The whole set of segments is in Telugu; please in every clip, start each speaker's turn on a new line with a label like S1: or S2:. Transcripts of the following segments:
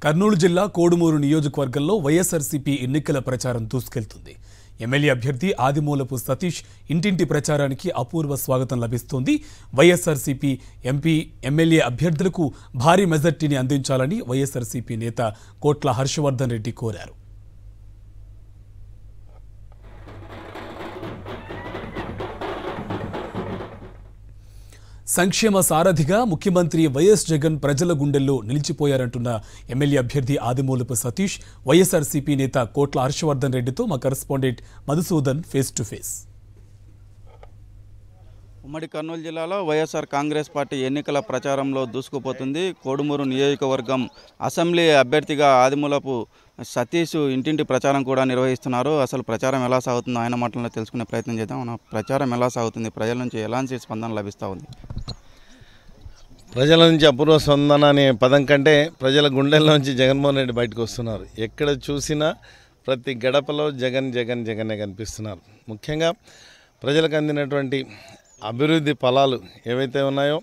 S1: కర్నూలు జిల్లా కోడుమూరు నియోజకవర్గంలో వైఎస్ఆర్సీపీ ఎన్నికల ప్రచారం దూసుకెళ్తుంది. ఎమ్మెల్యే అభ్యర్థి ఆదిమూలపు సతీష్ ఇంటింటి ప్రచారానికి అపూర్వ స్వాగతం లభిస్తోంది. వైఎస్ఆర్సీపీ ఎంపీ ఎమ్మెల్యే అభ్యర్థులకు భారీ మెజార్టీని అందించాలని వైఎస్ఆర్సీపీ నేత కోట్ల హర్షవర్ధన్ రెడ్డి కోరారు. సంక్షేమ సారథిగా ముఖ్యమంత్రి వైఎస్ జగన్ ప్రజల గుండెల్లో నిలిచిపోయారంటున్న ఎమ్మెల్యే అభ్యర్థి ఆదిమూలపు సతీష్ వైఎస్ఆర్సీపీ నేత కోట్ల హర్షవర్ధన్ రెడ్డితో మా correspondent Madhusudan face to face.
S2: ఉమ్మడి కర్నూలు జిల్లాలో వైఎస్ఆర్ కాంగ్రెస్ పార్టీ ఎన్నికల ప్రచారంలో దూసుకుపోతుంది. కోడుమూరు నియోజకవర్గం అసెంబ్లీ అభ్యర్థిగా ఆదిమూలపు సతీష్ ఇంటింటి ప్రచారం కూడా నిర్వహిస్తున్నారు. అసలు ప్రచారం ఎలా సాగుతుందో ఆయన మాటల్లో తెలుసుకునే ప్రయత్నం చేద్దాం. మన ప్రచారం ఎలా సాగుతుంది, ప్రజల నుంచి ఎలాంటి స్పందన లభిస్తూ ఉంది?
S3: ప్రజల నుంచి అపూర్వ స్పందన అనే పదం కంటే ప్రజల గుండెల్లోంచి జగన్మోహన్ రెడ్డి బయటకు వస్తున్నారు. ఎక్కడ చూసినా ప్రతి గడపలో జగన్ జగన్ జగనే కనిపిస్తున్నారు. ముఖ్యంగా ప్రజలకు అందినటువంటి అభివృద్ధి ఫలాలు ఏవైతే ఉన్నాయో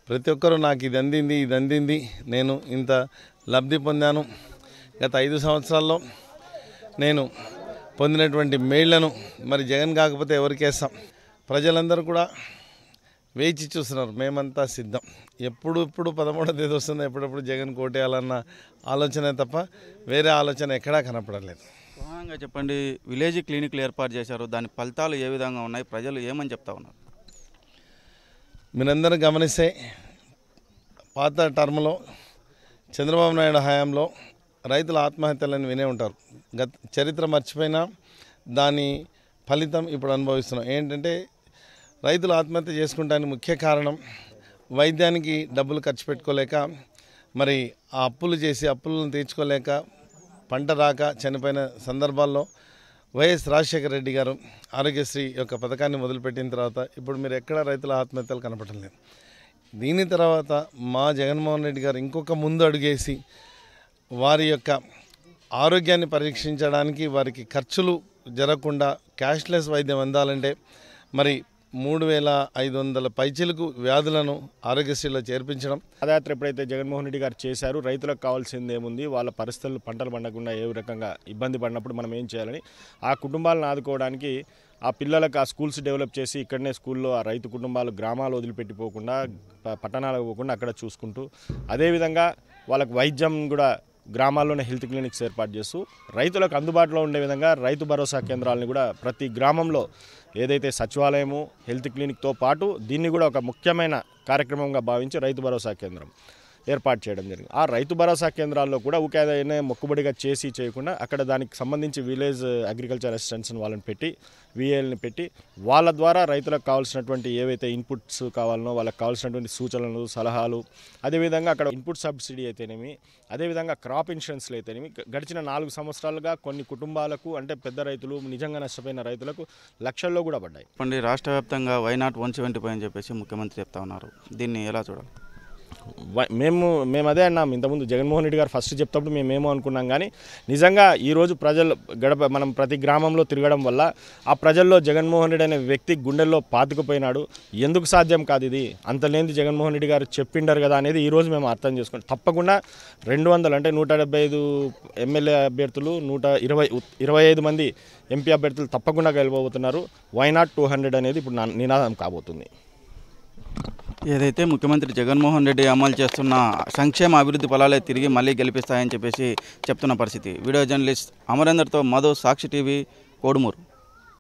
S3: ప్రతి ఒక్కరూ నాకు ఇది అందింది, నేను ఇంత లబ్ధి పొందాను, గత 5 సంవత్సరాల్లో నేను పొందినటువంటి మేళ్లను మరి జగన్ కాకపోతే ఎవరికేస్తాం, ప్రజలందరూ కూడా వేచి చూస్తున్నారు. మేమంతా సిద్ధం. ఇప్పుడు 13వ తేదీ వస్తుంది, ఎప్పుడప్పుడు జగన్ కోటేయాలన్న ఆలోచనే తప్ప వేరే ఆలోచన ఎక్కడా కనపడలేదు.
S2: ప్రధానంగా చెప్పండి, విలేజ్ క్లినిక్లు ఏర్పాటు చేశారు, దాని ఫలితాలు ఏ విధంగా ఉన్నాయి, ప్రజలు ఏమని చెప్తా ఉన్నారు?
S3: మీరందరూ గమనిస్తే పాత టర్మ్లో చంద్రబాబు నాయుడు హయాంలో రైతుల ఆత్మహత్యలను వినే ఉంటారు. చరిత్ర మర్చిపోయినా దాని ఫలితం ఇప్పుడు అనుభవిస్తున్నాం. ఏంటంటే రైతులు ఆత్మహత్య చేసుకుంటానికి ముఖ్య కారణం వైద్యానికి డబ్బులు ఖర్చు పెట్టుకోలేక, మరి ఆ అప్పులు చేసి అప్పులను తీర్చుకోలేక పంట రాక చనిపోయిన సందర్భాల్లో వైఎస్ రాజశేఖర రెడ్డి గారు ఆరోగ్యశ్రీ యొక్క పథకాన్ని మొదలుపెట్టిన తర్వాత ఇప్పుడు మీరు ఎక్కడ రైతుల ఆత్మహత్యలు కనపడడం లేదు. దీని తర్వాత మా జగన్మోహన్ రెడ్డి గారు ఇంకొక ముందు అడుగేసి వారి యొక్క ఆరోగ్యాన్ని పరీక్షించడానికి వారికి ఖర్చులు జరగకుండా క్యాష్లెస్ వైద్యం అందాలంటే మరి 3500 పైచిలకు వ్యాధులను ఆరోగ్యశ్రీలో చేర్పించడం.
S4: పాదయాత్ర ఎప్పుడైతే జగన్మోహన్ రెడ్డి గారు చేశారు, రైతులకు కావాల్సింది ఏముంది, వాళ్ళ పరిస్థితులు పంటలు పండకుండా ఏ రకంగా ఇబ్బంది పడినప్పుడు మనం ఏం చేయాలని ఆ కుటుంబాలను ఆదుకోవడానికి ఆ పిల్లలకు ఆ స్కూల్స్ డెవలప్ చేసి ఇక్కడనే స్కూల్లో ఆ రైతు కుటుంబాలు గ్రామాలు వదిలిపెట్టిపోకుండా పట్టణాలకు పోకుండా అక్కడ చూసుకుంటూ, అదేవిధంగా వాళ్ళకు వైద్యం కూడా గ్రామాల్లోనే హెల్త్ క్లినిక్స్ ఏర్పాటు చేస్తూ రైతులకు అందుబాటులో ఉండే విధంగా రైతు భరోసా కేంద్రాలను కూడా ప్రతి గ్రామంలో ఏదైతే సచివాలయము హెల్త్ క్లినిక్తో పాటు దీన్ని కూడా ఒక ముఖ్యమైన కార్యక్రమంగా భావించి రైతు భరోసా కేంద్రం ఏర్పాటు చేయడం జరిగింది. ఆ రైతు భరోసా కేంద్రాల్లో కూడా ఊకేదైనా మొక్కుబడిగా చేయకుండా అక్కడ దానికి సంబంధించి విలేజ్ అగ్రికల్చర్ అసిస్టెంట్స్ వాళ్ళని పెట్టి విఏల్ని పెట్టి వాళ్ళ ద్వారా రైతులకు కావాల్సినటువంటి ఏవైతే ఇన్పుట్స్ కావాలనో వాళ్ళకి కావాల్సినటువంటి సూచనలు సలహాలు, అదేవిధంగా అక్కడ ఇన్పుట్ సబ్సిడీ అయితేనేమి, అదేవిధంగా క్రాప్ ఇన్సూరెన్స్లు అయితేనేమి గడిచిన 4 సంవత్సరాలుగా కొన్ని కుటుంబాలకు అంటే పెద్ద రైతులు నిజంగా నష్టపోయిన రైతులకు లక్షల్లో కూడా పడ్డాయి.
S2: రాష్ట్ర వ్యాప్తంగా వై నాట్ 175 అని చెప్పేసి ముఖ్యమంత్రి చెప్తా ఉన్నారు, దీన్ని ఎలా చూడాలి?
S4: మేము అదే అన్నాం ఇంతకుముందు. జగన్మోహన్ రెడ్డి గారు ఫస్ట్ చెప్తప్పుడు మేమేమో అనుకున్నాం, కానీ నిజంగా ఈరోజు ప్రజలు మనం ప్రతి గ్రామంలో తిరగడం వల్ల ఆ ప్రజల్లో జగన్మోహన్ రెడ్డి అనే వ్యక్తి గుండెల్లో పాతుకుపోయినాడు. ఎందుకు సాధ్యం కాదు ఇది, అంత లేనిది జగన్మోహన్ రెడ్డి గారు చెప్పిండారు కదా అనేది ఈరోజు మేము అర్థం చేసుకుంటాం. తప్పకుండా 200 అంటే 175 ఎమ్మెల్యే అభ్యర్థులు, 125 మంది ఎంపీ అభ్యర్థులు తప్పకుండా గెలవబోతున్నారు. వై నాట్ 200 అనేది ఇప్పుడు నినాదం కాబోతుంది.
S2: ఏదైతే ముఖ్యమంత్రి జగన్మోహన్ రెడ్డి అమలు చేస్తున్న సంక్షేమ అభివృద్ధి ఫలాలే తిరిగి మళ్ళీ గెలిపిస్తాయని చెప్పేసి చెప్తున్న పరిస్థితి. వీడియో జర్నలిస్ట్ అమరేందర్తో మధు, సాక్షి టీవీ, కోడుమూరు.